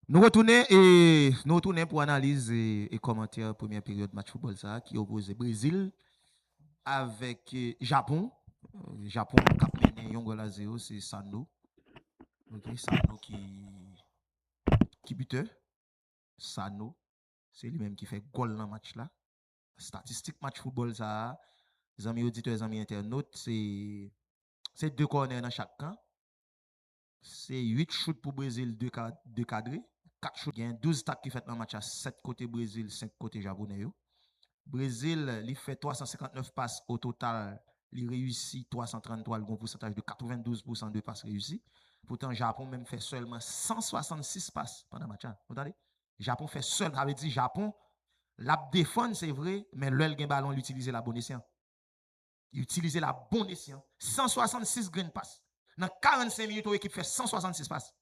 Nous retournons pour analyse et commentaire première période match football ça qui oppose Brésil avec Japon. Japon qui a mené 1-0, c'est Sano. OK, Sano qui buteur. Sano, c'est lui-même qui fait goal dans le match là. Statistique match football ça, les amis auditeurs, les amis internautes, c'est 2 corners dans chaque camp. C'est 8 shoots pour Brésil, 2 cadrés. 4 shoots. Il y a 12 tacs qui fait dans le match à 7 côté Brésil, 5 côté japonais. Brésil, il fait 359 passes au total. Il réussit 333, il a un pourcentage de 92% de passes réussies. Pourtant, Japon même fait seulement 166 passes pendant le match. Vous entendez? Japon fait seul. Ça veut dire Japon, la défense, c'est vrai, mais l'œil gain ballon, il utilise la bonne escient. Il utilise la bonne escient. 166 grains de passes. Dans 45 minutes, l'équipe fait 166 passes.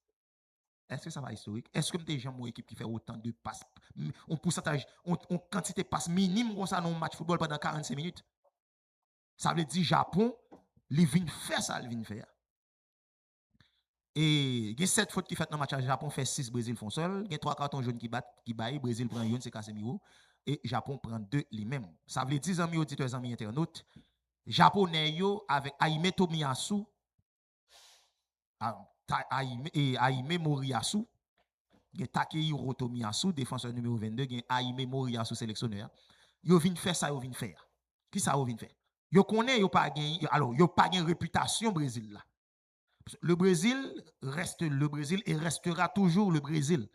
Est-ce que ça va historique? Est-ce que tu as jamais une équipe qui fait autant de passes? On pourcentage, on quantité de passes minime comme ça dans un match football pendant 45 minutes? Ça veut dire Japon, il vient faire ça, il vient faire. Et il y a 7 fautes qui fait dans le match. Japon fait 6, Brésil font seul. Il y a 3 cartons jaunes qui baillent. Brésil prend 1, c'est Casemiro. Et Japon prend 2 lui-même. Ça veut dire, amis auditeurs, amis internautes, Japonais avec Aime Tomiyasu, Aime Moriyasu, il y a Takehiro Tomiyasu, défenseur numéro 22, il y a Aime Moriyasu, sélectionneur. Ils viennent faire ça, ils viennent faire. Qui ça, ils viennent faire? Ils connaissent, ils pas gagné. Alors, ils pas une réputation Brésil là. Le Brésil reste le Brésil et restera toujours le Brésil.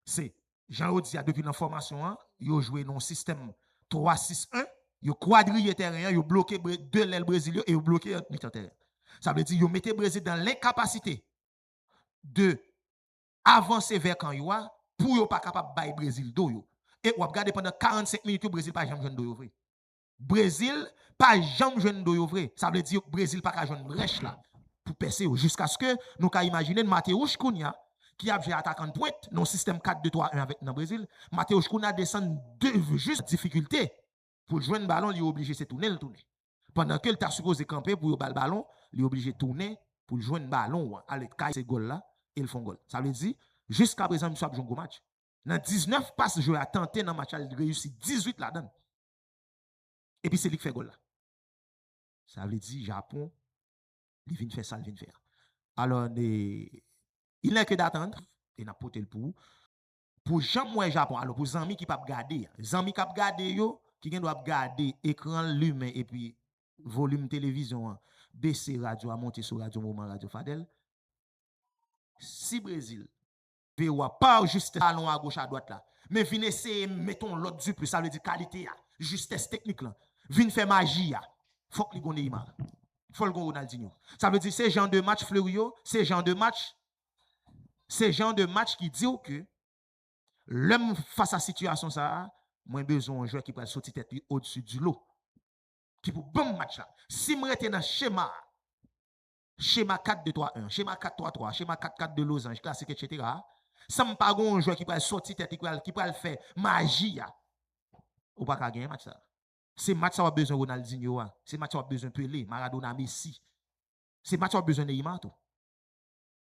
C'est, Jean dit depuis la formation, ils ont joué dans un système 3-6-1, ils ont quadrillé terrain, ils ont bloqué deux l'aile brésilien et ils ont bloqué le terrain. Ça veut dire qu'ils ont mis le Brésil dans l'incapacité de avancer vers quand il a pour ne pas capable de bailler Brésil d'eau. Et on regarde pendant 45 minutes, le Brésil pas jamais jeune d'eau vrai. Brésil pas jamais jeune d'eau vrai. Ça veut dire que Brésil pas jeune brèche là pour percer jusqu'à ce que nous ka imaginer Mateusz Cunha qui a joué attaquant de pointe dans le système 4-2-3-1 avec le Brésil. Mateusz Cunha descend juste difficulté pour jouer un ballon, il est obligé de tourner le tourner. Pendant que tu as supposé camper pour le ballon, il est obligé de tourner pour jouer un ballon avec ces goals là et le font goal. Ça veut dire jusqu'à présent il a joué un match. Dans 19 passes joué à tenter dans le match, il réussit 18 là-dedans. Et puis c'est lui qui fait goal là. Ça veut dire Japon, il vient faire ça, il vient faire. Alors, il n'a que d'attendre, et n'a pas le pour Jean-Moué Japon. Alors, pour les amis qui peuvent garder, les amis qui peuvent garder, qui doivent garder écran lumière et puis volume télévision, baisser radio, monter sur radio, moment radio Fadel. Si Brésil, pas juste ballon à gauche à droite là, mais venez essayer, mettons l'autre du plus, ça veut dire qualité, justesse technique là, venez faire magie, faut que les gonne Neymar. Faut le Ronaldinho. Ça veut dire ces gens de match Fleurio, ces gens de match qui disent que l'homme face à la situation ça, moi besoin d'un joueur qui peut sortir tête au-dessus du lot. Qui pour bon match là. Si moi rete dans schéma 4-2-3-1, schéma 4-3-3, schéma 4-4 de losange classique etc. Ça me pas un joueur qui peut sortir tête qui peut faire magie ou pas gagner match ça. C'est match ça a besoin Ronaldinho, c'est match ça a besoin Pelé, Maradona, Messi. C'est match ça a besoin Neymar tout.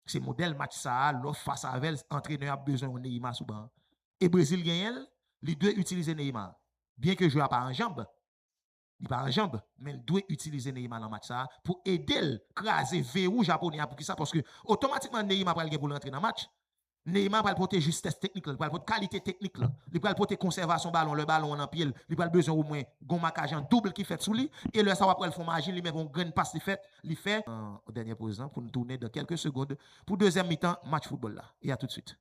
C'est modèle match ça, l'offre face à avec entraîneur a besoin de Neymar sous banc. Et Brésil gagne, les deux utiliser Neymar. Bien que je pas en jambe. Il pas en jambe, mais il doit utiliser Neymar dans le match ça pour aider le craser verrou japonais pour ça parce que automatiquement Neymar va pour rentrer dans le match. Neymar va porter justesse technique, il va porter qualité technique, il va porter conservation ballon, le ballon en pied, il va besoin au moins gon marquage en double qui fait sous lui et le ça va prendre le fond margin, il met une grande passe il fait au dernier posant pour nous tourner dans quelques secondes pour deuxième mi-temps match football là. Et à tout de suite.